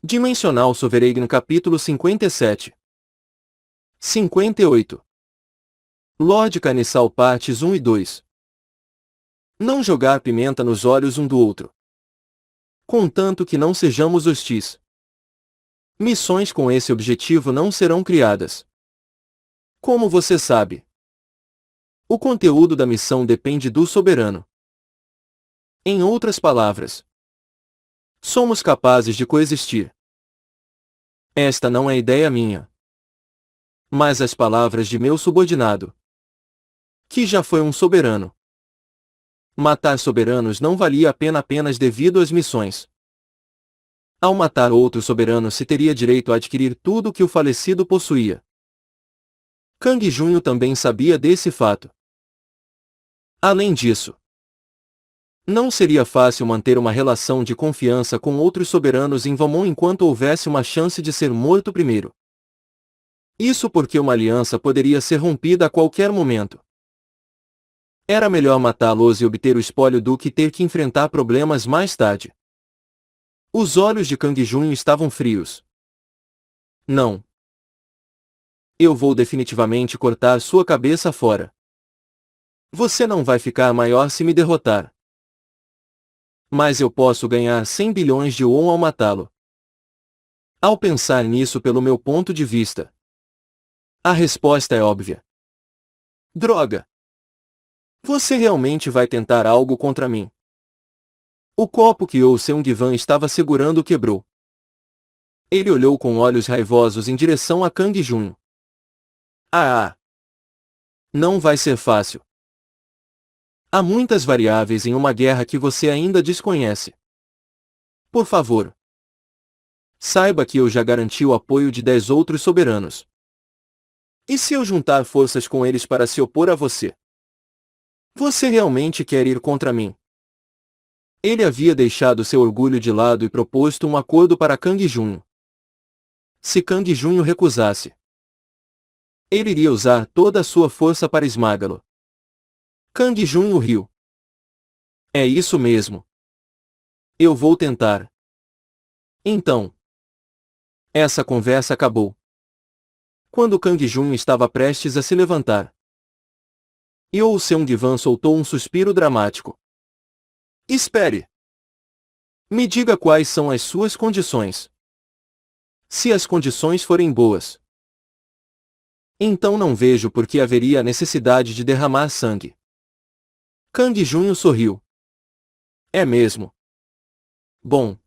Dimensional Sovereign capítulo 57. 58. Lord Canissal partes 1 e 2. Não jogar pimenta nos olhos um do outro. Contanto que não sejamos hostis. Missões com esse objetivo não serão criadas. Como você sabe, o conteúdo da missão depende do soberano. Em outras palavras, somos capazes de coexistir. Esta não é ideia minha, mas as palavras de meu subordinado, que já foi um soberano. Matar soberanos não valia a pena apenas devido às missões. Ao matar outro soberano se teria direito a adquirir tudo que o falecido possuía. Kang Junho também sabia desse fato. Além disso, não seria fácil manter uma relação de confiança com outros soberanos em Valmont enquanto houvesse uma chance de ser morto primeiro. Isso porque uma aliança poderia ser rompida a qualquer momento. Era melhor matá-los e obter o espólio do que ter que enfrentar problemas mais tarde. Os olhos de Kang Junho estavam frios. Não. Eu vou definitivamente cortar sua cabeça fora. Você não vai ficar maior se me derrotar. Mas eu posso ganhar 100 bilhões de won ao matá-lo. Ao pensar nisso pelo meu ponto de vista, a resposta é óbvia. Droga! Você realmente vai tentar algo contra mim? O copo que o Seung-Wan estava segurando quebrou. Ele olhou com olhos raivosos em direção a Kang Junho. Ah! Não vai ser fácil. Há muitas variáveis em uma guerra que você ainda desconhece. Por favor, saiba que eu já garanti o apoio de 10 outros soberanos. E se eu juntar forças com eles para se opor a você? Você realmente quer ir contra mim? Ele havia deixado seu orgulho de lado e proposto um acordo para Kang Junho. Se Kang Junho recusasse, ele iria usar toda a sua força para esmagá-lo. Kang Junho riu. É isso mesmo. Eu vou tentar. Então, essa conversa acabou. Quando Kang Junho estava prestes a se levantar, Yeou Seung-Wan soltou um suspiro dramático. Espere! Me diga quais são as suas condições. Se as condições forem boas, então não vejo por que haveria a necessidade de derramar sangue. Kang Junho sorriu. É mesmo? Bom.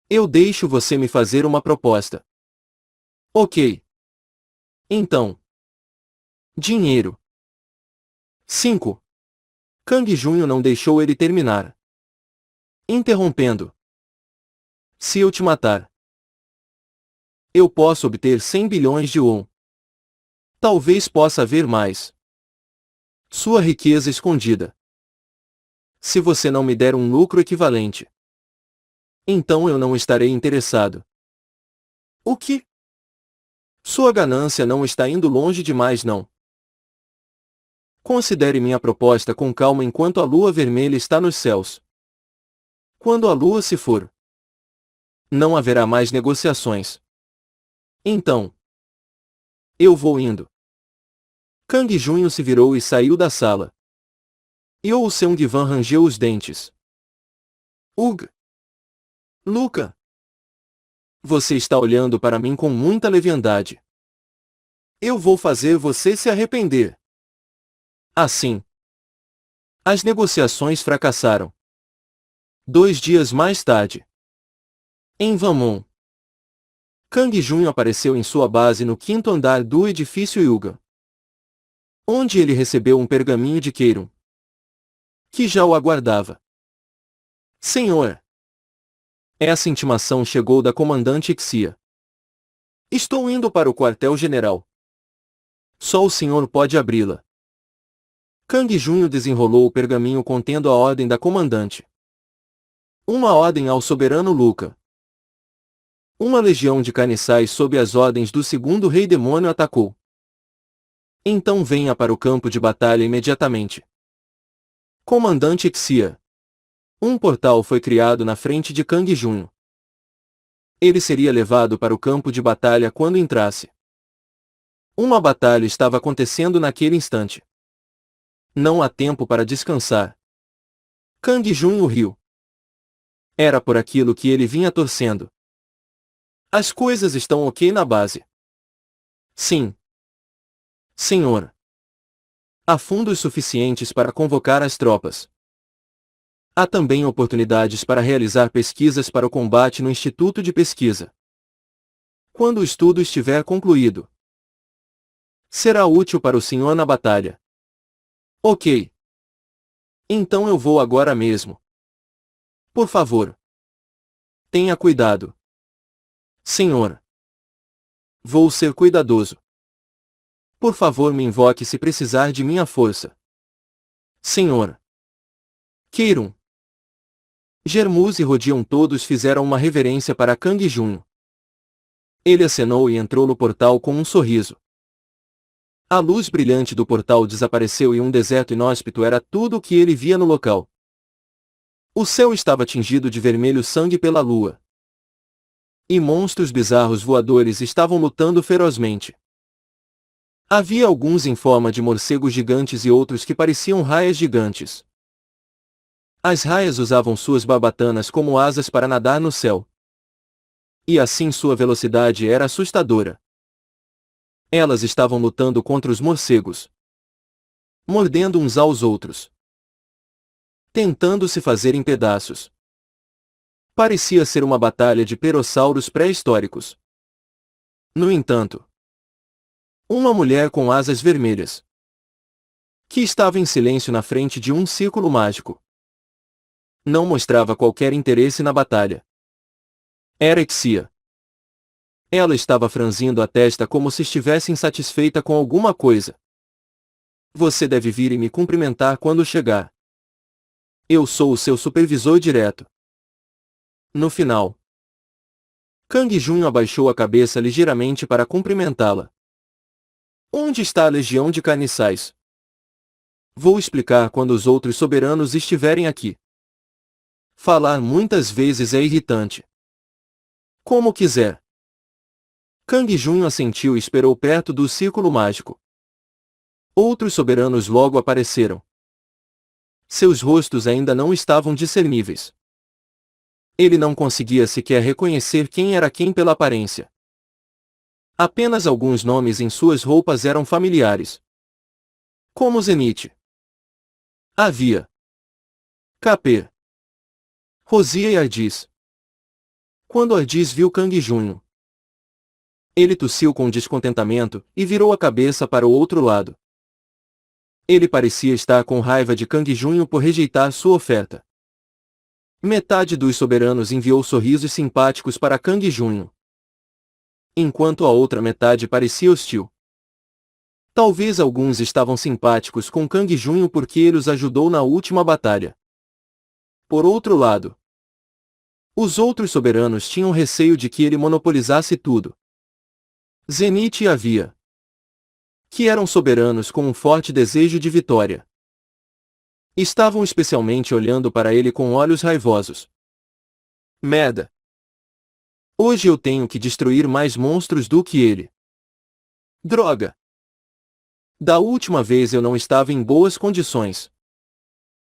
Eu deixo você me fazer uma proposta. Ok. Então. Dinheiro. 5. Kang Junho não deixou ele terminar, interrompendo. Se eu te matar, eu posso obter 100 bilhões de won. Talvez possa haver mais. Sua riqueza escondida. Se você não me der um lucro equivalente, então eu não estarei interessado. O que? Sua ganância não está indo longe demais, não. Considere minha proposta com calma enquanto a lua vermelha está nos céus. Quando a lua se for, não haverá mais negociações. Então, eu vou indo. Kang Junho se virou e saiu da sala. Yeou Seung-Wan rangeu os dentes. Ugh! Luca! Você está olhando para mim com muita leviandade. Eu vou fazer você se arrepender. Assim, as negociações fracassaram. 2 dias mais tarde, em Valmont, Kang Junho apareceu em sua base no 5º andar do edifício Yuga, onde ele recebeu um pergaminho de Keiron, que já o aguardava. Senhor! Essa intimação chegou da comandante Xia. Estou indo para o quartel-general. Só o senhor pode abri-la. Kang Junho desenrolou o pergaminho contendo a ordem da comandante. Uma ordem ao soberano Luca. Uma legião de carniçais sob as ordens do 2º Rei Demônio atacou. Então venha para o campo de batalha imediatamente. Comandante Xia. Um portal foi criado na frente de Kang Junho. Ele seria levado para o campo de batalha quando entrasse. Uma batalha estava acontecendo naquele instante. Não há tempo para descansar. Kang Junho riu. Era por aquilo que ele vinha torcendo. As coisas estão ok na base. Sim. Senhor. Há fundos suficientes para convocar as tropas. Há também oportunidades para realizar pesquisas para o combate no Instituto de Pesquisa. Quando o estudo estiver concluído, será útil para o senhor na batalha. Ok. Então eu vou agora mesmo. Por favor. Tenha cuidado. Senhor. Vou ser cuidadoso. Por favor, me invoque se precisar de minha força. Senhor. Queirum. Germus e Rodion todos fizeram uma reverência para Kang Junho. Ele acenou e entrou no portal com um sorriso. A luz brilhante do portal desapareceu e um deserto inóspito era tudo o que ele via no local. O céu estava tingido de vermelho sangue pela lua. E monstros bizarros voadores estavam lutando ferozmente. Havia alguns em forma de morcegos gigantes e outros que pareciam raias gigantes. As raias usavam suas barbatanas como asas para nadar no céu. E assim sua velocidade era assustadora. Elas estavam lutando contra os morcegos, mordendo uns aos outros, tentando se fazer em pedaços. Parecia ser uma batalha de perossauros pré-históricos. No entanto, uma mulher com asas vermelhas, que estava em silêncio na frente de um círculo mágico, não mostrava qualquer interesse na batalha. Era Exia. Ela estava franzindo a testa como se estivesse insatisfeita com alguma coisa. Você deve vir e me cumprimentar quando chegar. Eu sou o seu supervisor direto. No final, Kang Junho abaixou a cabeça ligeiramente para cumprimentá-la. Onde está a legião de carniçais? Vou explicar quando os outros soberanos estiverem aqui. Falar muitas vezes é irritante. Como quiser. Kang Junho assentiu e esperou perto do círculo mágico. Outros soberanos logo apareceram. Seus rostos ainda não estavam discerníveis. Ele não conseguia sequer reconhecer quem era quem pela aparência. Apenas alguns nomes em suas roupas eram familiares. Como Zenith. Havia. Capê. Rosia e Ardis. Quando Ardis viu Kang Junho, ele tossiu com descontentamento e virou a cabeça para o outro lado. Ele parecia estar com raiva de Kang Junho por rejeitar sua oferta. Metade dos soberanos enviou sorrisos simpáticos para Kang Junho, enquanto a outra metade parecia hostil. Talvez alguns estavam simpáticos com Kang Junho porque ele os ajudou na última batalha. Por outro lado, os outros soberanos tinham receio de que ele monopolizasse tudo. Zenith e Havia, que eram soberanos com um forte desejo de vitória, estavam especialmente olhando para ele com olhos raivosos. Merda! Hoje eu tenho que destruir mais monstros do que ele. Droga! Da última vez eu não estava em boas condições.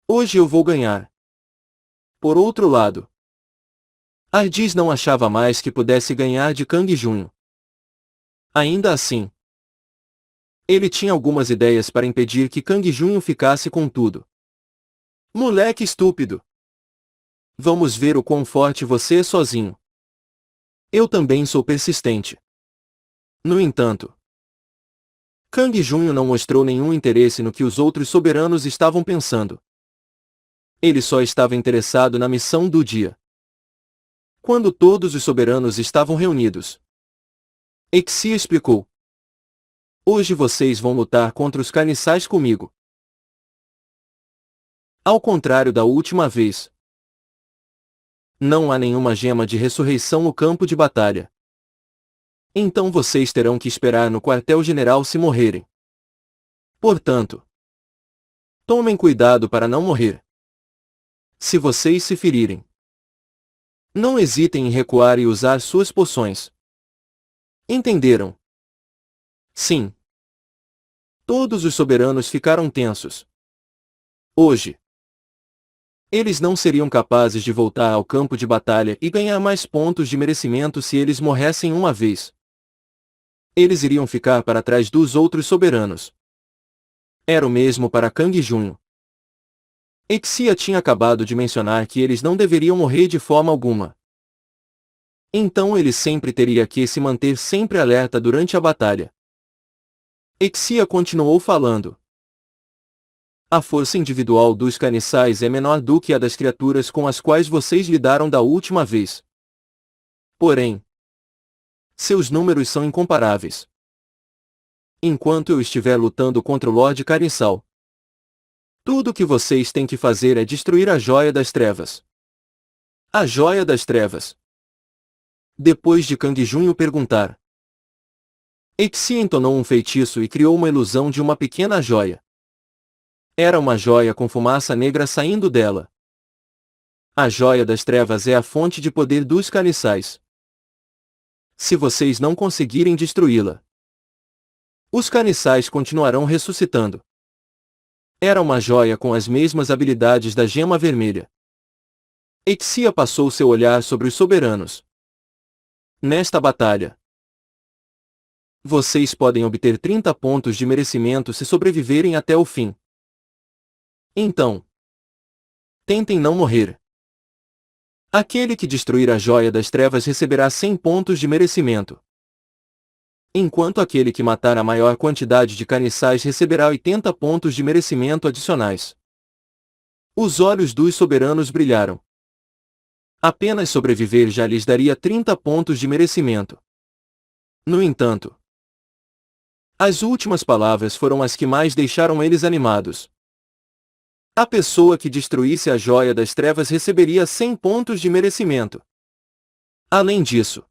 Hoje eu vou ganhar. Por outro lado, Ardis não achava mais que pudesse ganhar de Kang Junho. Ainda assim, ele tinha algumas ideias para impedir que Kang Junho ficasse com tudo. Moleque estúpido! Vamos ver o quão forte você é sozinho. Eu também sou persistente. No entanto, Kang Junho não mostrou nenhum interesse no que os outros soberanos estavam pensando. Ele só estava interessado na missão do dia. Quando todos os soberanos estavam reunidos, Exia explicou. Hoje vocês vão lutar contra os carniçais comigo. Ao contrário da última vez, não há nenhuma gema de ressurreição no campo de batalha. Então vocês terão que esperar no quartel-general se morrerem. Portanto, tomem cuidado para não morrer. Se vocês se ferirem, Não hesitem em recuar e usar suas poções. Entenderam? Sim. Todos os soberanos ficaram tensos. Hoje, eles não seriam capazes de voltar ao campo de batalha e ganhar mais pontos de merecimento se eles morressem uma vez. Eles iriam ficar para trás dos outros soberanos. Era o mesmo para Kang Junho. Exia tinha acabado de mencionar que eles não deveriam morrer de forma alguma. Então ele sempre teria que se manter sempre alerta durante a batalha. Exia continuou falando. A força individual dos caniçais é menor do que a das criaturas com as quais vocês lidaram da última vez. Porém, seus números são incomparáveis. Enquanto eu estiver lutando contra o Lorde Caniçal, tudo o que vocês têm que fazer é destruir a Joia das Trevas. A Joia das Trevas. Depois de Kang Junho perguntar, Exia entonou um feitiço e criou uma ilusão de uma pequena joia. Era uma joia com fumaça negra saindo dela. A Joia das Trevas é a fonte de poder dos caniçais. Se vocês não conseguirem destruí-la, os caniçais continuarão ressuscitando. Era uma joia com as mesmas habilidades da Gema Vermelha. Exia passou seu olhar sobre os soberanos. Nesta batalha, vocês podem obter 30 pontos de merecimento se sobreviverem até o fim. Então, tentem não morrer. Aquele que destruir a Joia das Trevas receberá 100 pontos de merecimento. Enquanto aquele que matar a maior quantidade de caniçais receberá 80 pontos de merecimento adicionais. Os olhos dos soberanos brilharam. Apenas sobreviver já lhes daria 30 pontos de merecimento. No entanto, as últimas palavras foram as que mais deixaram eles animados. A pessoa que destruísse a Joia das Trevas receberia 100 pontos de merecimento. Além disso,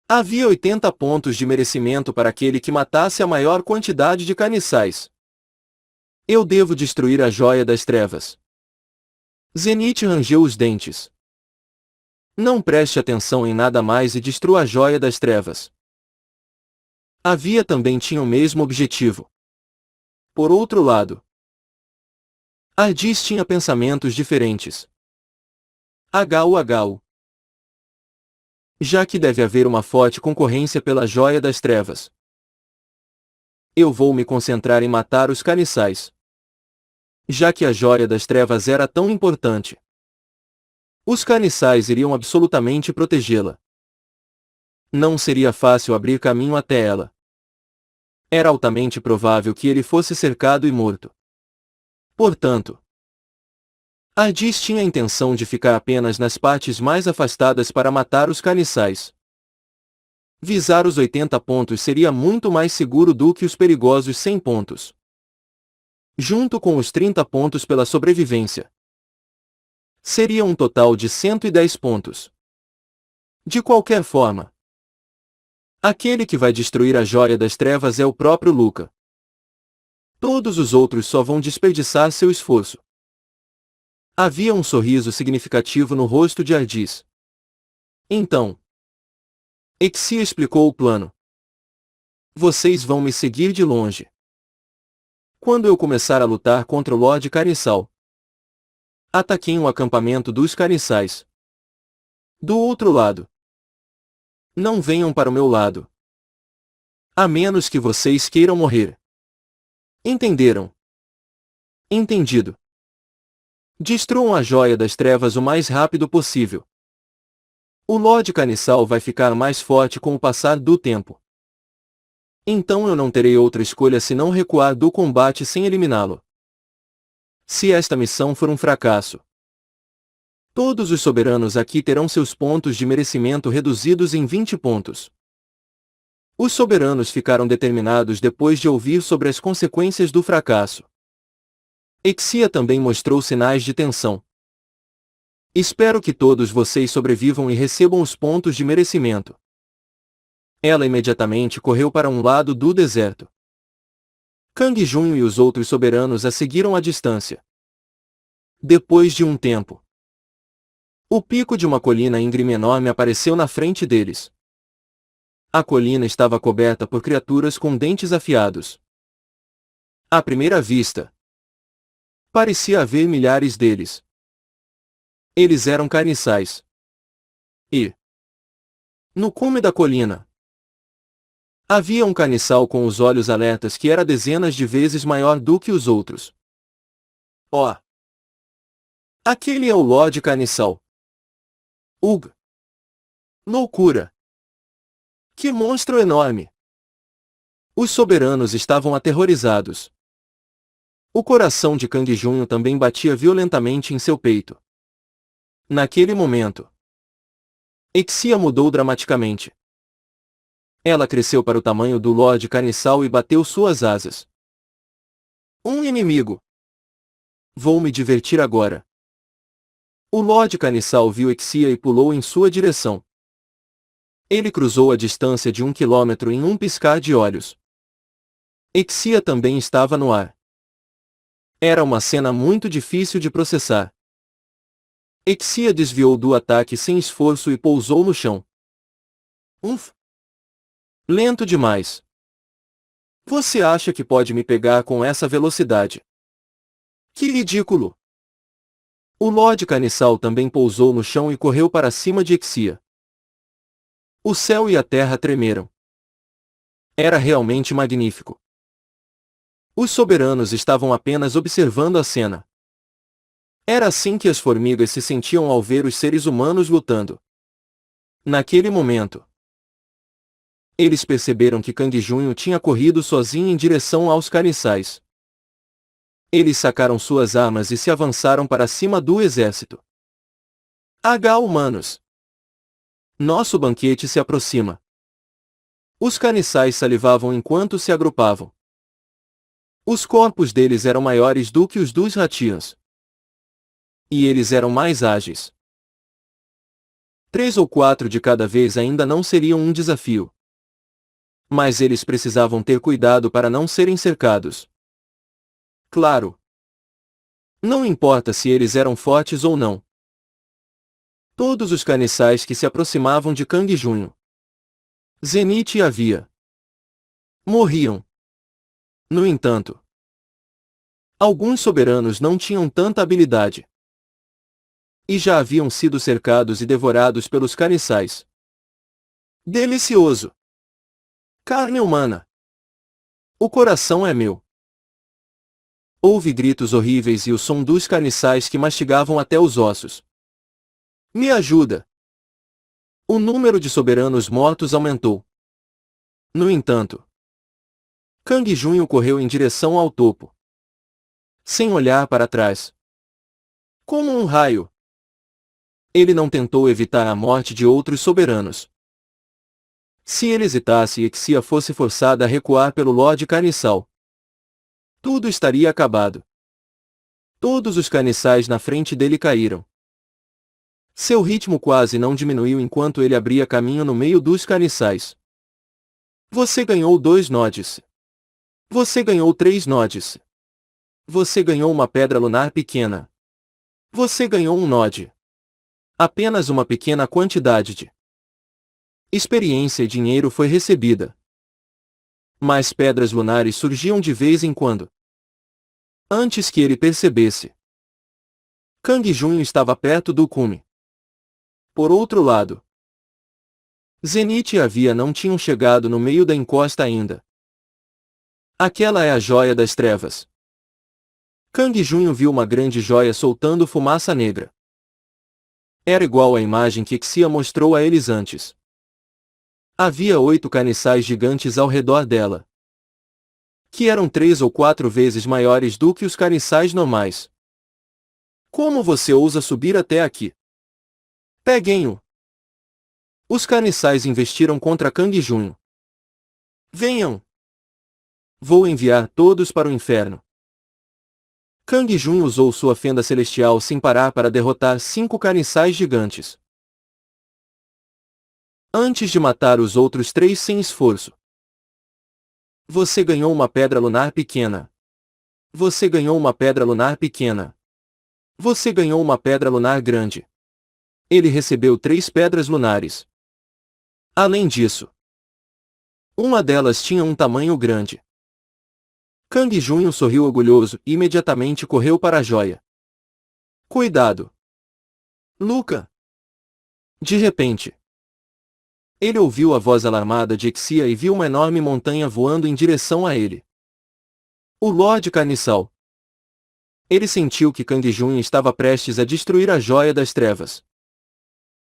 havia 80 pontos de merecimento para aquele que matasse a maior quantidade de caniçais. Eu devo destruir a Joia das Trevas. Zenith rangeu os dentes. Não preste atenção em nada mais e destrua a Joia das Trevas. Havia também tinha o mesmo objetivo. Por outro lado, Ardis tinha pensamentos diferentes. HU. Já que deve haver uma forte concorrência pela Joia das Trevas, eu vou me concentrar em matar os caniçais. Já que a Joia das Trevas era tão importante, os caniçais iriam absolutamente protegê-la. Não seria fácil abrir caminho até ela. Era altamente provável que ele fosse cercado e morto. Portanto, Ardis tinha a intenção de ficar apenas nas partes mais afastadas para matar os caniçais. Visar os 80 pontos seria muito mais seguro do que os perigosos 100 pontos. Junto com os 30 pontos pela sobrevivência, seria um total de 110 pontos. De qualquer forma, aquele que vai destruir a Joia das Trevas é o próprio Luca. Todos os outros só vão desperdiçar seu esforço. Havia um sorriso significativo no rosto de Ardis. Então, Exia explicou o plano. Vocês vão me seguir de longe. Quando eu começar a lutar contra o Lorde Caniçal, ataquem o acampamento dos caniçais. Do outro lado, não venham para o meu lado. A menos que vocês queiram morrer. Entenderam? Entendido. Destruam a Joia das Trevas o mais rápido possível. O Lorde Caniçal vai ficar mais forte com o passar do tempo. Então eu não terei outra escolha senão recuar do combate sem eliminá-lo. Se esta missão for um fracasso, todos os soberanos aqui terão seus pontos de merecimento reduzidos em 20 pontos. Os soberanos ficaram determinados depois de ouvir sobre as consequências do fracasso. Exia também mostrou sinais de tensão. Espero que todos vocês sobrevivam e recebam os pontos de merecimento. Ela imediatamente correu para um lado do deserto. Kang Junho e os outros soberanos a seguiram à distância. Depois de um tempo, O pico de uma colina íngreme enorme apareceu na frente deles. A colina estava coberta por criaturas com dentes afiados. À primeira vista, parecia haver milhares deles. Eles eram carniçais. E, no cume da colina, havia um carniçal com os olhos alertas que era dezenas de vezes maior do que os outros. Oh! Aquele é o Lorde Carniçal. Ugh! Loucura! Que monstro enorme! Os soberanos estavam aterrorizados. O coração de Kang Junho também batia violentamente em seu peito. Naquele momento, Exia mudou dramaticamente. Ela cresceu para o tamanho do Lorde Carniçal e bateu suas asas. Um inimigo! Vou me divertir agora. O Lorde Carniçal viu Exia e pulou em sua direção. Ele cruzou a distância de 1 quilômetro em um piscar de olhos. Exia também estava no ar. Era uma cena muito difícil de processar. Exia desviou do ataque sem esforço e pousou no chão. Lento demais. Você acha que pode me pegar com essa velocidade? Que ridículo! O Lorde Carniçal também pousou no chão e correu para cima de Exia. O céu e a terra tremeram. Era realmente magnífico. Os soberanos estavam apenas observando a cena. Era assim que as formigas se sentiam ao ver os seres humanos lutando. Naquele momento, eles perceberam que Kang Junho tinha corrido sozinho em direção aos carniçais. Eles sacaram suas armas e se avançaram para cima do exército. Humanos! Nosso banquete se aproxima. Os carniçais salivavam enquanto se agrupavam. Os corpos deles eram maiores do que os dos ratians. E eles eram mais ágeis. 3 ou 4 de cada vez ainda não seriam um desafio. Mas eles precisavam ter cuidado para não serem cercados. Claro. Não importa se eles eram fortes ou não. Todos os carniçais que se aproximavam de Kang Junho, Zenith e Havia, morriam. No entanto, alguns soberanos não tinham tanta habilidade. E já haviam sido cercados e devorados pelos carniçais. Delicioso! Carne humana! O coração é meu! Houve gritos horríveis e o som dos carniçais que mastigavam até os ossos. Me ajuda! O número de soberanos mortos aumentou. No entanto, Kang Junho correu em direção ao topo, sem olhar para trás. Como um raio. Ele não tentou evitar a morte de outros soberanos. Se ele hesitasse e Exia fosse forçada a recuar pelo Lorde Carniçal, tudo estaria acabado. Todos os carniçais na frente dele caíram. Seu ritmo quase não diminuiu enquanto ele abria caminho no meio dos carniçais. Você ganhou 2 nodes. Você ganhou 3 nodes. Você ganhou uma pedra lunar pequena. Você ganhou um node. Apenas uma pequena quantidade de experiência e dinheiro foi recebida. Mas pedras lunares surgiam de vez em quando. Antes que ele percebesse, Kang Junho estava perto do cume. Por outro lado, Zenith e Havia não tinham chegado no meio da encosta ainda. Aquela é a joia das trevas. Kang Junho viu uma grande joia soltando fumaça negra. Era igual à imagem que Exia mostrou a eles antes. Havia 8 carniçais gigantes ao redor dela, que eram 3 ou 4 vezes maiores do que os carniçais normais. Como você ousa subir até aqui? Peguem-o! Os carniçais investiram contra Kang Junho. Venham! Vou enviar todos para o inferno. Kang Junho usou sua fenda celestial sem parar para derrotar 5 carniçais gigantes, antes de matar os outros 3 sem esforço. Você ganhou uma pedra lunar pequena. Você ganhou uma pedra lunar pequena. Você ganhou uma pedra lunar grande. Ele recebeu 3 pedras lunares. Além disso, uma delas tinha um tamanho grande. Kang Junho sorriu orgulhoso e imediatamente correu para a joia. Cuidado! Luca! De repente, ele ouviu a voz alarmada de Exia e viu uma enorme montanha voando em direção a ele. O Lorde Carniçal. Ele sentiu que Kang Junho estava prestes a destruir a Joia das Trevas.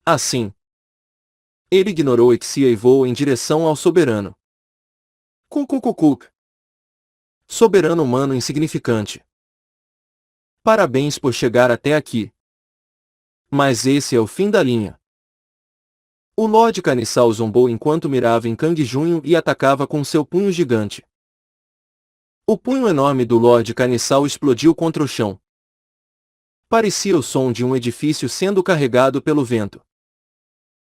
Assim, ele ignorou Exia e voou em direção ao soberano. Cucucucuc. Soberano humano insignificante. Parabéns por chegar até aqui. Mas esse é o fim da linha. O Lorde Carniçal zombou enquanto mirava em Kang Junho e atacava com seu punho gigante. O punho enorme do Lorde Carniçal explodiu contra o chão. Parecia o som de um edifício sendo carregado pelo vento.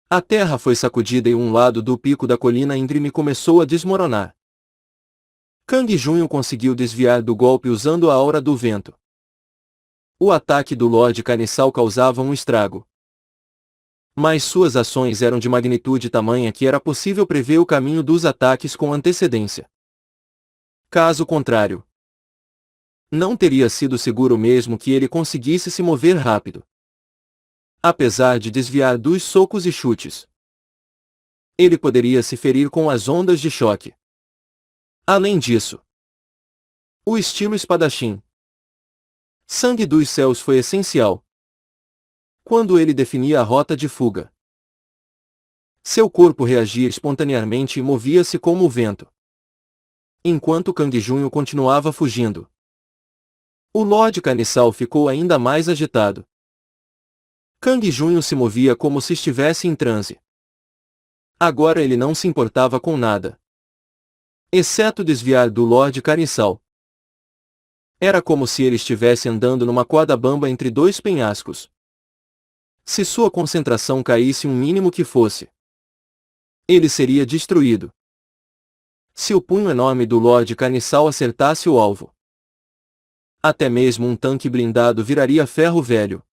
A terra foi sacudida e um lado do pico da colina íngreme começou a desmoronar. Kang Junho conseguiu desviar do golpe usando a aura do vento. O ataque do Lorde Carniçal causava um estrago. Mas suas ações eram de magnitude tamanha que era possível prever o caminho dos ataques com antecedência. Caso contrário, não teria sido seguro mesmo que ele conseguisse se mover rápido. Apesar de desviar dos socos e chutes, ele poderia se ferir com as ondas de choque. Além disso, o estilo espadachim Sangue dos Céus foi essencial quando ele definia a rota de fuga. Seu corpo reagia espontaneamente e movia-se como o vento. Enquanto Kang Junho continuava fugindo, o Lorde Carniçal ficou ainda mais agitado. Kang Junho se movia como se estivesse em transe. Agora ele não se importava com nada, exceto desviar do Lorde Carniçal. Era como se ele estivesse andando numa corda bamba entre 2 penhascos. Se sua concentração caísse um mínimo que fosse, ele seria destruído. Se o punho enorme do Lorde Carniçal acertasse o alvo, até mesmo um tanque blindado viraria ferro velho.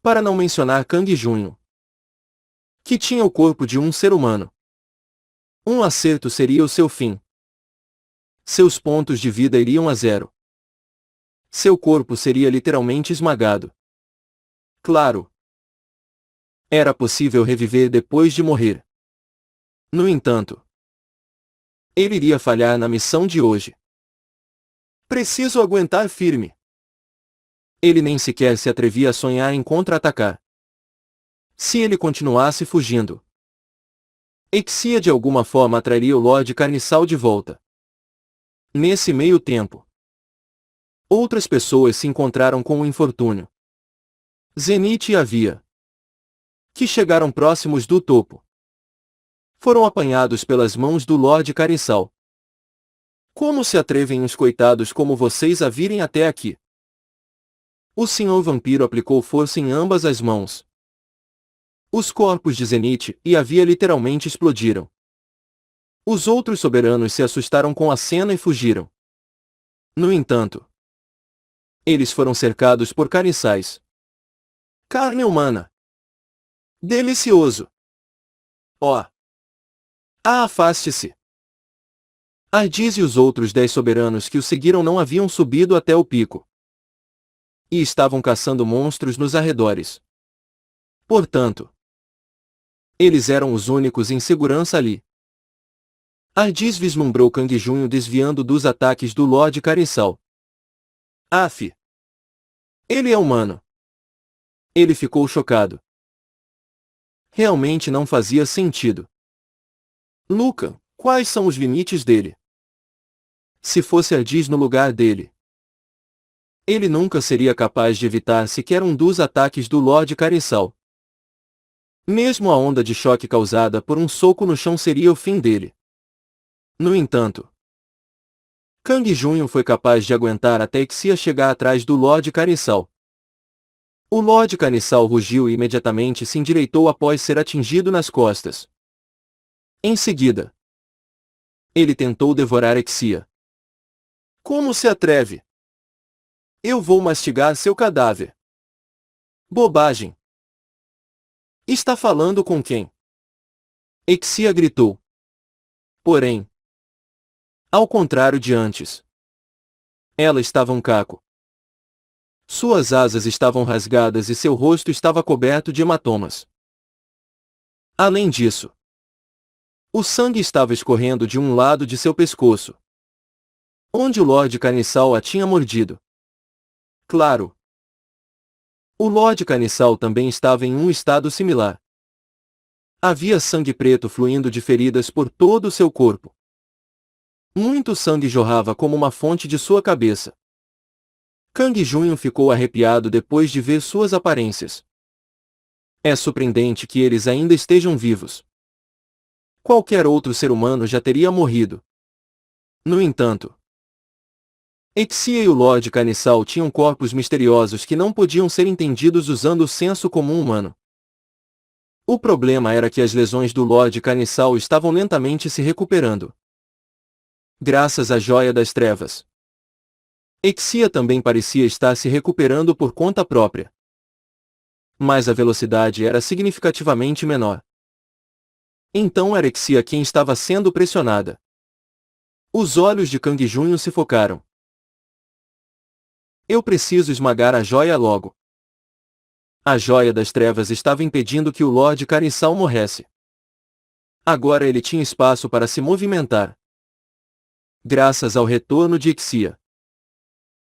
Para não mencionar Kang Junho, que tinha o corpo de um ser humano. Um acerto seria o seu fim. Seus pontos de vida iriam a 0. Seu corpo seria literalmente esmagado. Claro, era possível reviver depois de morrer. No entanto, ele iria falhar na missão de hoje. Preciso aguentar firme. Ele nem sequer se atrevia a sonhar em contra-atacar. Se ele continuasse fugindo, Exia de alguma forma atrairia o Lorde Carniçal de volta. Nesse meio tempo, outras pessoas se encontraram com o infortúnio. Zenith e Avia, que chegaram próximos do topo, foram apanhados pelas mãos do Lorde Carniçal. Como se atrevem uns coitados como vocês a virem até aqui? O Senhor Vampiro aplicou força em ambas as mãos. Os corpos de Zenith e Avia literalmente explodiram. Os outros soberanos se assustaram com a cena e fugiram. No entanto, eles foram cercados por carniçais. Carne humana. Delicioso. Ó. Afaste-se. Ardis e os outros 10 soberanos que o seguiram não haviam subido até o pico. E estavam caçando monstros nos arredores. Portanto, eles eram os únicos em segurança ali. Ardis vislumbrou Kang Junho desviando dos ataques do Lorde Carniçal. Af! Ele é humano. Ele ficou chocado. Realmente não fazia sentido. Luca, quais são os limites dele? Se fosse Ardis no lugar dele, ele nunca seria capaz de evitar sequer um dos ataques do Lorde Carniçal. Mesmo a onda de choque causada por um soco no chão seria o fim dele. No entanto, Kang Junho foi capaz de aguentar até Exia chegar atrás do Lorde Carniçal. O Lorde Carniçal rugiu e imediatamente se endireitou após ser atingido nas costas. Em seguida, ele tentou devorar Exia. Como se atreve? Eu vou mastigar seu cadáver. Bobagem. Está falando com quem? Exia gritou. Porém, ao contrário de antes, ela estava um caco. Suas asas estavam rasgadas e seu rosto estava coberto de hematomas. Além disso, o sangue estava escorrendo de um lado de seu pescoço, onde o Lord Carniçal a tinha mordido. Claro, o Lord Carniçal também estava em um estado similar. Havia sangue preto fluindo de feridas por todo o seu corpo. Muito sangue jorrava como uma fonte de sua cabeça. Kang Junho ficou arrepiado depois de ver suas aparências. É surpreendente que eles ainda estejam vivos. Qualquer outro ser humano já teria morrido. No entanto, Exia e o Lord Carniçal tinham corpos misteriosos que não podiam ser entendidos usando o senso comum humano. O problema era que as lesões do Lord Carniçal estavam lentamente se recuperando. Graças à Joia das Trevas. Exia também parecia estar se recuperando por conta própria. Mas a velocidade era significativamente menor. Então era Exia quem estava sendo pressionada. Os olhos de Kang Junho se focaram. Eu preciso esmagar a joia logo. A Joia das Trevas estava impedindo que o Lord Carniçal morresse. Agora ele tinha espaço para se movimentar. Graças ao retorno de Exia.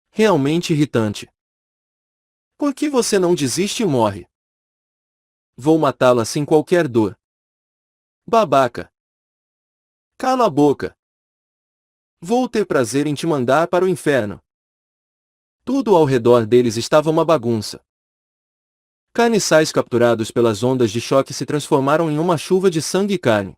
Realmente irritante. Por que você não desiste e morre? Vou matá-la sem qualquer dor. Babaca. Cala a boca. Vou ter prazer em te mandar para o inferno. Tudo ao redor deles estava uma bagunça. Carniçais capturados pelas ondas de choque se transformaram em uma chuva de sangue e carne.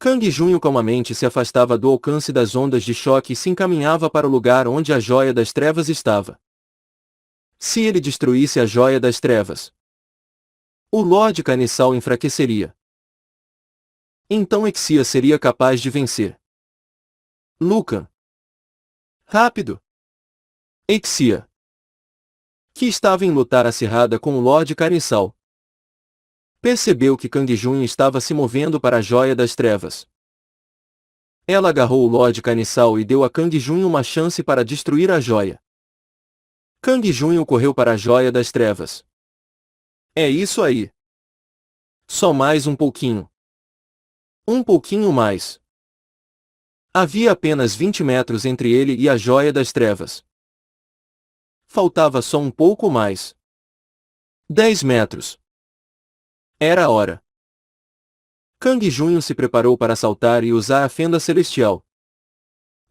Kang Junho calmamente se afastava do alcance das ondas de choque e se encaminhava para o lugar onde a Joia das Trevas estava. Se ele destruísse a Joia das Trevas, o Lord Carniçal enfraqueceria. Então Exia seria capaz de vencer. Lucan. Rápido! Exia, que estava em luta acirrada com o Lord Carniçal, percebeu que Kang Junho estava se movendo para a Joia das Trevas. Ela agarrou o Lord Carniçal e deu a Kang Junho uma chance para destruir a joia. Kang Junho correu para a Joia das Trevas. É isso aí. Só mais um pouquinho. Um pouquinho mais. Havia apenas 20 metros entre ele e a Joia das Trevas. Faltava só um pouco mais. 10 metros. Era a hora. Kang Junho se preparou para saltar e usar a fenda celestial.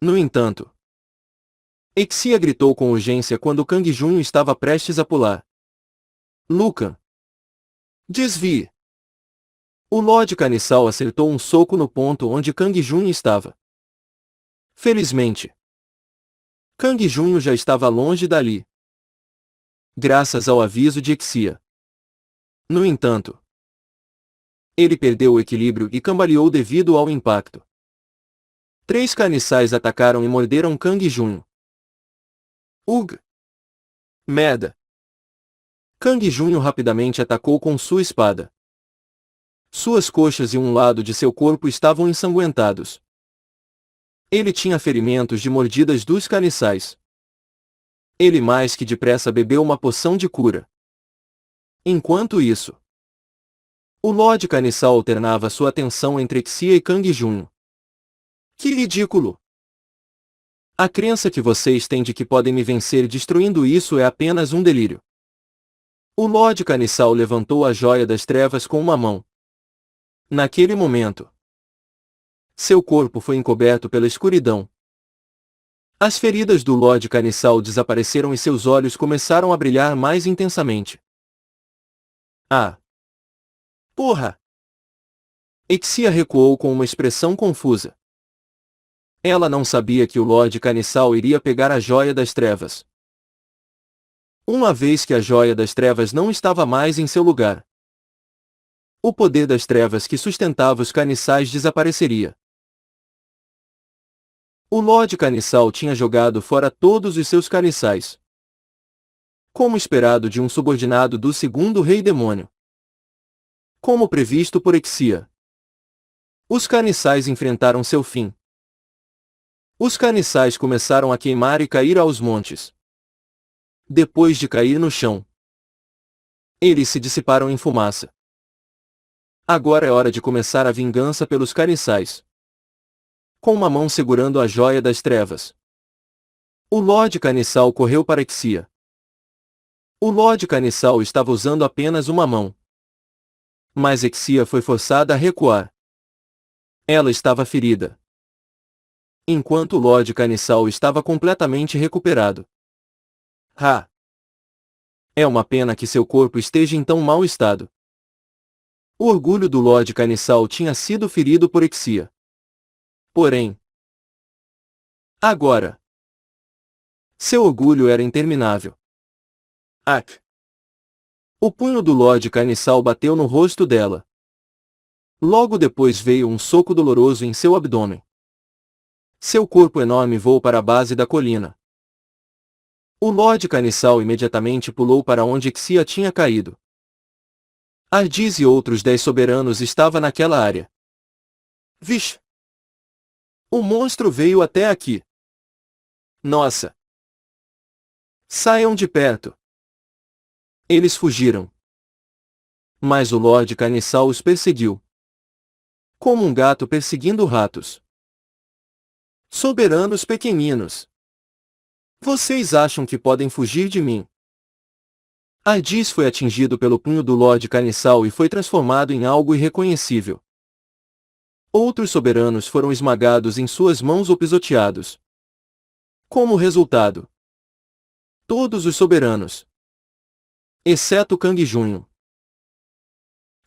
No entanto, Exia gritou com urgência quando Kang Junho estava prestes a pular. Lucan. Desvie. O Lord Carniçal acertou um soco no ponto onde Kang Junho estava. Felizmente, Kang Junho já estava longe dali. Graças ao aviso de Exia. No entanto, ele perdeu o equilíbrio e cambaleou devido ao impacto. 3 carniçais atacaram e morderam Kang Junho. Ugh! Merda! Kang Junho rapidamente atacou com sua espada. Suas coxas e um lado de seu corpo estavam ensanguentados. Ele tinha ferimentos de mordidas dos carniçais. Ele mais que depressa bebeu uma poção de cura. Enquanto isso, o Lord Carniçal alternava sua atenção entre Exia e Kang Junho. Que ridículo! A crença que vocês têm de que podem me vencer destruindo isso é apenas um delírio. O Lord Carniçal levantou a Joia das Trevas com uma mão. Naquele momento, seu corpo foi encoberto pela escuridão. As feridas do Lord Carniçal desapareceram e seus olhos começaram a brilhar mais intensamente. Ah! Porra! Exia recuou com uma expressão confusa. Ela não sabia que o Lord Carniçal iria pegar a Joia das Trevas. Uma vez que a Joia das Trevas não estava mais em seu lugar, o poder das trevas que sustentava os carniçais desapareceria. O Lord Carniçal tinha jogado fora todos os seus carniçais. como esperado de um subordinado do segundo rei demônio. Como previsto por Exia, os caniçais enfrentaram seu fim. Os caniçais começaram a queimar e cair aos montes. Depois de cair no chão, eles se dissiparam em fumaça. Agora é hora de começar a vingança pelos caniçais. Com uma mão segurando a joia das trevas, o Lorde Caniçal correu para Exia. O Lorde Caniçal estava usando apenas uma mão. Mas Exia foi forçada a recuar. Ela estava ferida, enquanto o Lorde Caniçal estava completamente recuperado. É uma pena que seu corpo esteja em tão mau estado. O orgulho do Lorde Caniçal tinha sido ferido por Exia. Porém, agora, seu orgulho era interminável. O punho do Lorde Caniçal bateu no rosto dela. Logo depois veio um soco doloroso em seu abdômen. Seu corpo enorme voou para a base da colina. O Lorde Caniçal imediatamente pulou para onde Exia tinha caído. Ardiz e outros 10 soberanos estavam naquela área. Vixe! O monstro veio até aqui. Nossa! Saiam de perto! Eles fugiram. Mas o Lorde Caniçal os perseguiu, como um gato perseguindo ratos. Soberanos pequeninos! Vocês acham que podem fugir de mim? Ardiz foi atingido pelo punho do Lorde Caniçal e foi transformado em algo irreconhecível. Outros soberanos foram esmagados em suas mãos ou pisoteados. Como resultado, todos os soberanos, exceto Kang Junho,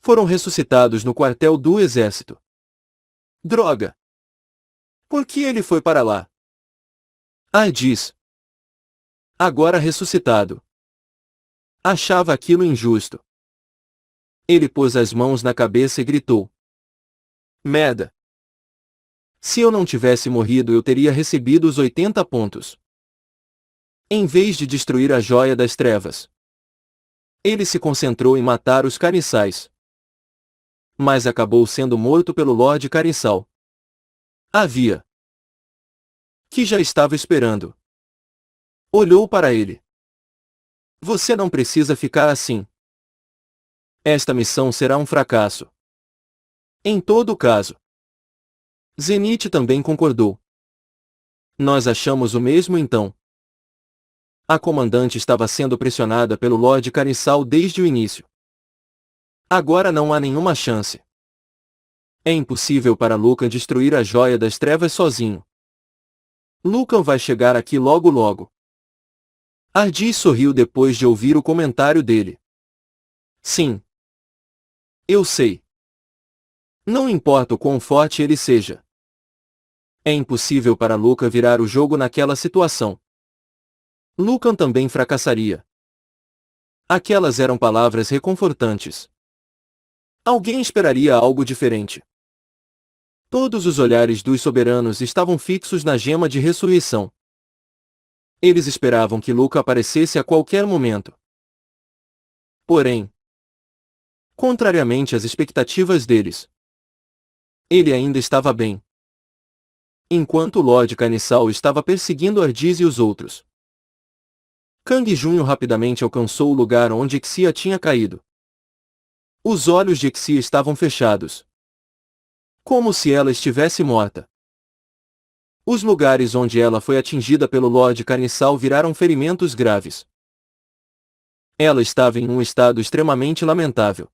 foram ressuscitados no quartel do exército. Droga! Por que ele foi para lá? Ardiz, agora ressuscitado, achava aquilo injusto. Ele pôs as mãos na cabeça e gritou: merda! Se eu não tivesse morrido eu teria recebido os 80 pontos. Em vez de destruir a joia das trevas, ele se concentrou em matar os caniçais. Mas acabou sendo morto pelo Lorde Caniçal. Havia, que já estava esperando. Olhou para ele. Você não precisa ficar assim. Esta missão será um fracasso. Em todo caso, Zenith também concordou. Nós achamos o mesmo então. A comandante estava sendo pressionada pelo Lorde Caniçal desde o início. Agora não há nenhuma chance. É impossível para Lucan destruir a joia das trevas sozinho. Lucan vai chegar aqui logo logo. Ardiz sorriu depois de ouvir o comentário dele. Sim. Eu sei. Não importa o quão forte ele seja. É impossível para Lucan virar o jogo naquela situação. Lucan também fracassaria. Aquelas eram palavras reconfortantes. Alguém esperaria algo diferente. Todos os olhares dos soberanos estavam fixos na gema de ressurreição. Eles esperavam que Luca aparecesse a qualquer momento. Porém, contrariamente às expectativas deles, ele ainda estava bem. Enquanto o Lorde Caniçal estava perseguindo Ardiz e os outros, Kang Junho rapidamente alcançou o lugar onde Exia tinha caído. Os olhos de Exia estavam fechados, como se ela estivesse morta. Os lugares onde ela foi atingida pelo Lorde Caniçal viraram ferimentos graves. Ela estava em um estado extremamente lamentável.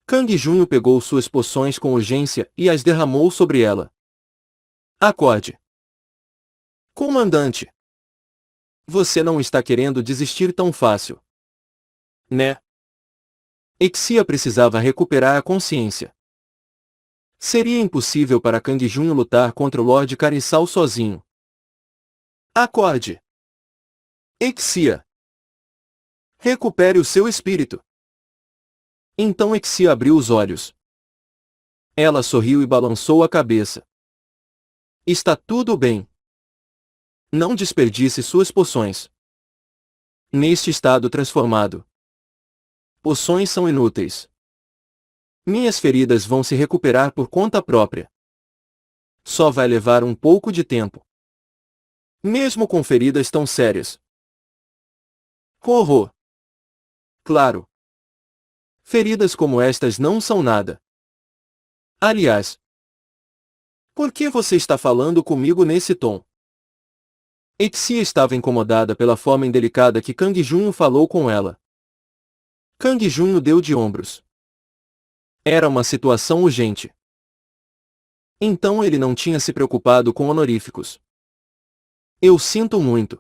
Kang Junho pegou suas poções com urgência e as derramou sobre ela. Acorde. Comandante! Você não está querendo desistir tão fácil, né? Exia precisava recuperar a consciência. Seria impossível para Kang Junho lutar contra o Lorde Caniçal sozinho. Acorde! Exia! Recupere o seu espírito! Então Exia abriu os olhos. Ela sorriu e balançou a cabeça. Está tudo bem. Não desperdice suas poções. Neste estado transformado, poções são inúteis. Minhas feridas vão se recuperar por conta própria. Só vai levar um pouco de tempo. Mesmo com feridas tão sérias. Horror! Claro. Feridas como estas não são nada. Aliás, por que você está falando comigo nesse tom? Exia estava incomodada pela forma indelicada que Kang Junho falou com ela. Kang Junho deu de ombros. Era uma situação urgente. Então ele não tinha se preocupado com honoríficos. Eu sinto muito.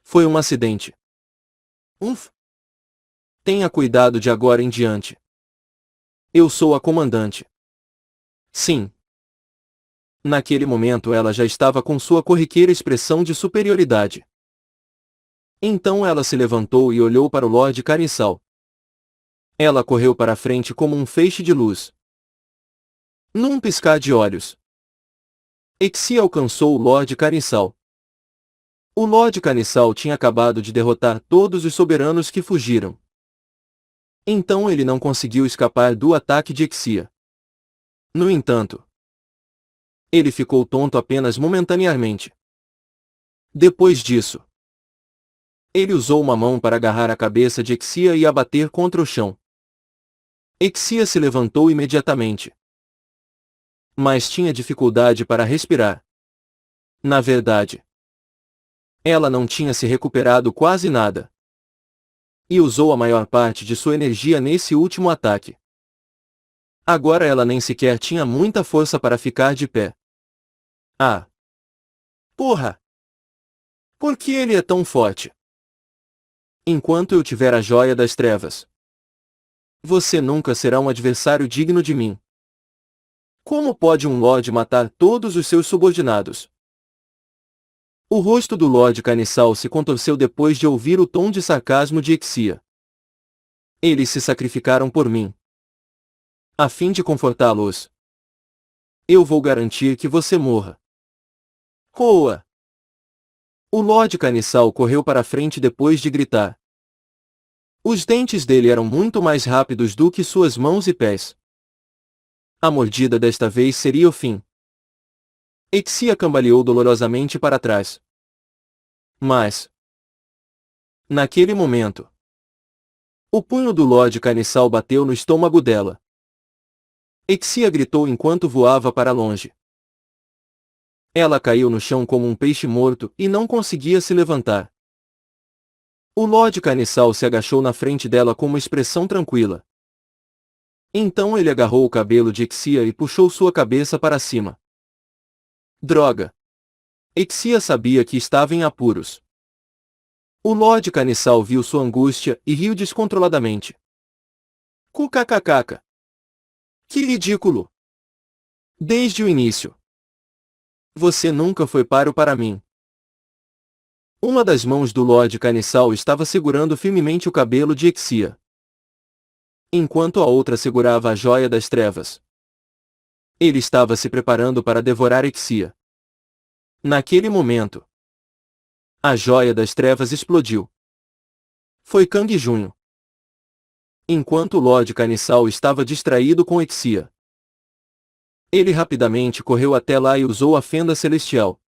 Foi um acidente. Tenha cuidado de agora em diante. Eu sou a comandante. Sim. Naquele momento ela já estava com sua corriqueira expressão de superioridade. Então ela se levantou e olhou para o Lord Carniçal. Ela correu para a frente como um feixe de luz. Num piscar de olhos, Exia alcançou o Lord Carniçal. O Lord Carniçal tinha acabado de derrotar todos os soberanos que fugiram. Então ele não conseguiu escapar do ataque de Exia. No entanto, ele ficou tonto apenas momentaneamente. Depois disso, ele usou uma mão para agarrar a cabeça de Exia e a bater contra o chão. Exia se levantou imediatamente. Mas tinha dificuldade para respirar. Na verdade, ela não tinha se recuperado quase nada. E usou a maior parte de sua energia nesse último ataque. Agora ela nem sequer tinha muita força para ficar de pé. Ah! Porra! Por que ele é tão forte? Enquanto eu tiver a Joia das Trevas, você nunca será um adversário digno de mim. Como pode um Lorde matar todos os seus subordinados? O rosto do Lord Carniçal se contorceu depois de ouvir o tom de sarcasmo de Exia. Eles se sacrificaram por mim. A fim de confortá-los, eu vou garantir que você morra. Coa! O Lord Carniçal correu para a frente depois de gritar. Os dentes dele eram muito mais rápidos do que suas mãos e pés. A mordida desta vez seria o fim. Exia cambaleou dolorosamente para trás. Mas, naquele momento, o punho do Lord Carniçal bateu no estômago dela. Exia gritou enquanto voava para longe. Ela caiu no chão como um peixe morto e não conseguia se levantar. O Lord Carniçal se agachou na frente dela com uma expressão tranquila. Então ele agarrou o cabelo de Exia e puxou sua cabeça para cima. Droga! Exia sabia que estava em apuros. O Lord Carniçal viu sua angústia e riu descontroladamente. Cucacacaca! Que ridículo! Desde o início. Você nunca foi páreo para mim. Uma das mãos do Lord Carniçal estava segurando firmemente o cabelo de Exia, enquanto a outra segurava a Joia das Trevas. Ele estava se preparando para devorar Exia. Naquele momento, a Joia das Trevas explodiu. Foi Kang Junho. Enquanto o Lord Carniçal estava distraído com Exia, ele rapidamente correu até lá e usou a fenda celestial.